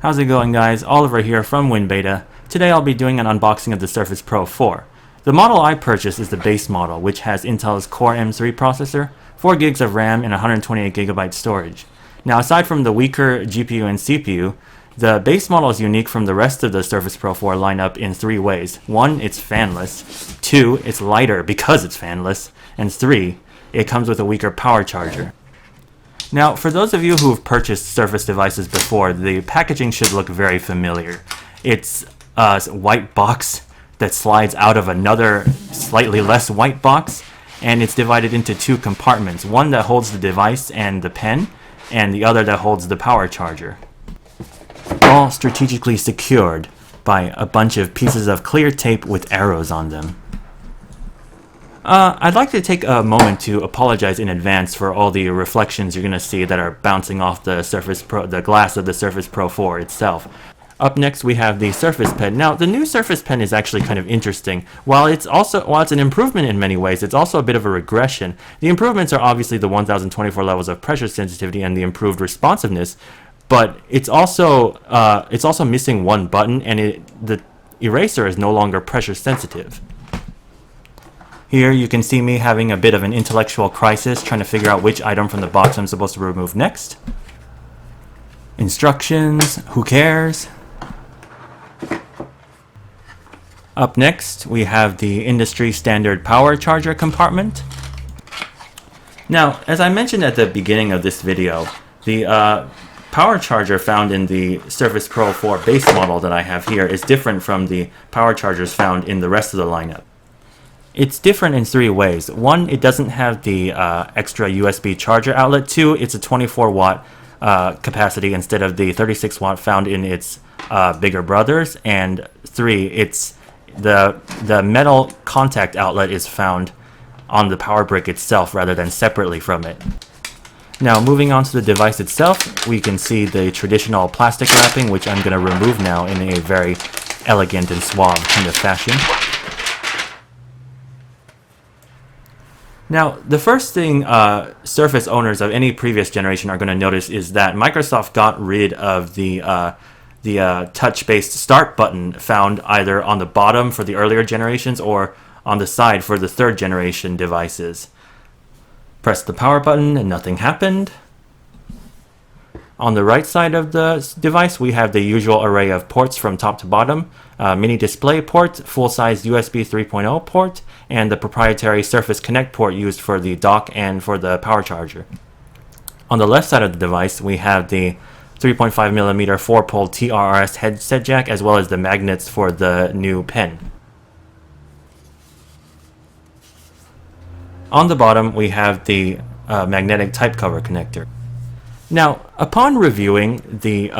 How's it going, guys? Oliver here from WinBeta. Today I'll be doing an unboxing of the Surface Pro 4. The model I purchased is the base model, which has Intel's Core M3 processor, 4 gigs of RAM, and 128GB storage. Now, aside from the weaker GPU and CPU, the base model is unique from the rest of the Surface Pro 4 lineup in 3 ways. 1, it's fanless. 2, it's lighter because it's fanless. And 3, it comes with a weaker power charger. Now, for those of you who have purchased Surface devices before, the packaging should look very familiar. It's a white box that slides out of another slightly less white box, and it's divided into 2 compartments, one that holds the device and the pen, and the other that holds the power charger. All strategically secured by a bunch of pieces of clear tape with arrows on them. I'd like to take a moment to apologize in advance for all the reflections you're going to see that are bouncing off the glass of the Surface Pro 4 itself. Up next we have the Surface Pen. Now, the new Surface Pen is actually kind of interesting. While it's an improvement in many ways, it's also a bit of a regression. The improvements are obviously the 1024 levels of pressure sensitivity and the improved responsiveness, but it's also missing one button, and the eraser is no longer pressure sensitive. Here you can see me having a bit of an intellectual crisis, trying to figure out which item from the box I'm supposed to remove next. Instructions, who cares? Up next, we have the industry standard power charger compartment. Now, as I mentioned at the beginning of this video, the power charger found in the Surface Pro 4 base model that I have here is different from the power chargers found in the rest of the lineup. It's different in 3 ways. 1, it doesn't have the extra USB charger outlet. 2, it's a 24 watt capacity instead of the 36 watt found in its bigger brothers. And 3, it's the metal contact outlet is found on the power brick itself rather than separately from it. Now, moving on to the device itself, we can see the traditional plastic wrapping, which I'm going to remove now in a very elegant and suave kind of fashion. Now, the first thing Surface owners of any previous generation are going to notice is that Microsoft got rid of the touch-based start button found either on the bottom for the earlier generations or on the side for the 3rd generation devices. Press the power button and nothing happened. On the right side of the device, we have the usual array of ports from top to bottom. Mini display port, full-size USB 3.0 port, and the proprietary Surface Connect port used for the dock and for the power charger. On the left side of the device, we have the 3.5mm 4-pole TRRS headset jack, as well as the magnets for the new pen. On the bottom, we have the magnetic type cover connector. Now, upon reviewing the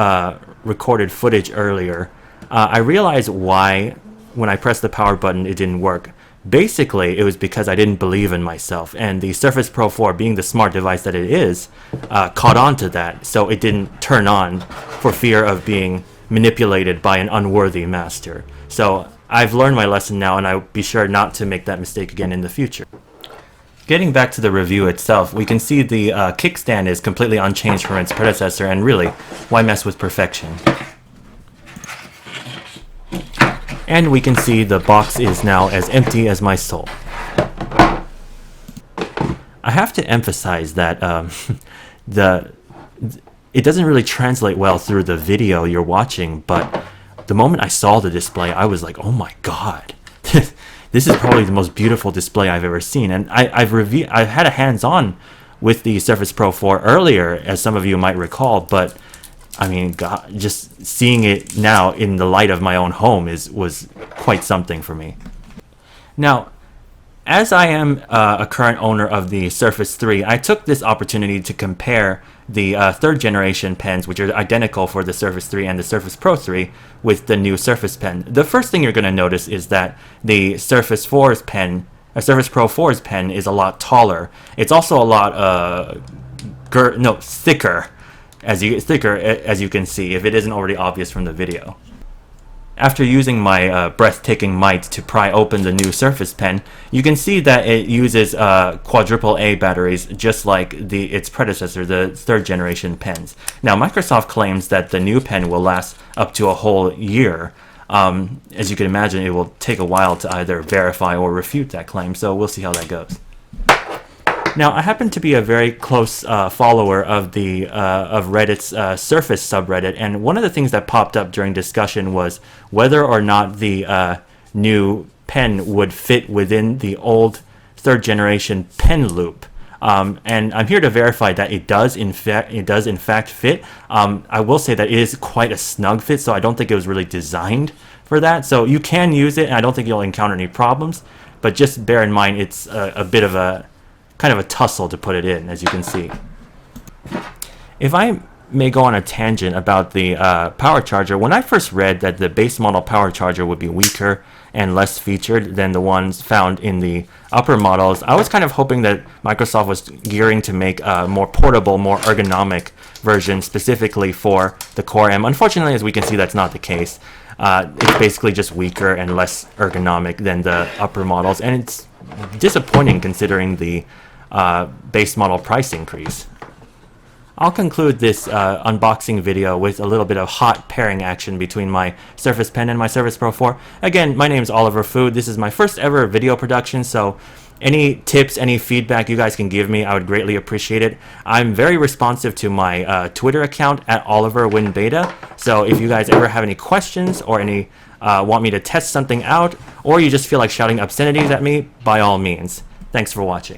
recorded footage earlier, I realized why, when I pressed the power button, it didn't work. Basically, it was because I didn't believe in myself, and the Surface Pro 4, being the smart device that it is, caught on to that, so it didn't turn on for fear of being manipulated by an unworthy master. So I've learned my lesson now, and I'll be sure not to make that mistake again in the future. Getting back to the review itself, we can see the kickstand is completely unchanged from its predecessor, and really, why mess with perfection? And we can see the box is now as empty as my soul. I have to emphasize that it doesn't really translate well through the video you're watching, but the moment I saw the display, I was like, oh my god. This is probably the most beautiful display I've ever seen. And I've had a hands-on with the Surface Pro 4 earlier, as some of you might recall, but I mean, God, just seeing it now in the light of my own home was quite something for me. Now, as I am a current owner of the Surface 3, I took this opportunity to compare the 3rd generation pens, which are identical for the Surface 3 and the Surface Pro 3, with the new Surface Pen. The first thing you're going to notice is that the Surface Pro 4's pen is a lot taller. It's also a lot thicker, as you can see, if it isn't already obvious from the video. After using my breathtaking might to pry open the new Surface Pen, you can see that it uses quadruple A batteries just like its predecessor, the third generation pens. Now, Microsoft claims that the new pen will last up to a whole year. As you can imagine, it will take a while to either verify or refute that claim, so we'll see how that goes. Now, I happen to be a very close follower of Reddit's Surface subreddit, and one of the things that popped up during discussion was whether or not the new pen would fit within the old third generation pen loop. And I'm here to verify that it does in fact fit. I will say that it is quite a snug fit, so I don't think it was really designed for that. So you can use it, and I don't think you'll encounter any problems. But just bear in mind, it's a bit of a kind of a tussle to put it in, as you can see. If I may go on a tangent about the power charger, when I first read that the base model power charger would be weaker and less featured than the ones found in the upper models, I was kind of hoping that Microsoft was gearing to make a more portable, more ergonomic version specifically for the Core M. Unfortunately, as we can see, that's not the case. It's basically just weaker and less ergonomic than the upper models, and it's disappointing considering the base model price increase. I'll conclude this unboxing video with a little bit of hot pairing action between my Surface Pen and my Surface Pro 4. Again, my name is Oliver Fu. This is my first ever video production, so any tips, any feedback you guys can give me, I would greatly appreciate it. I'm very responsive to my Twitter account at OliverWinBeta, so if you guys ever have any questions or any want me to test something out, or you just feel like shouting obscenities at me, by all means. Thanks for watching.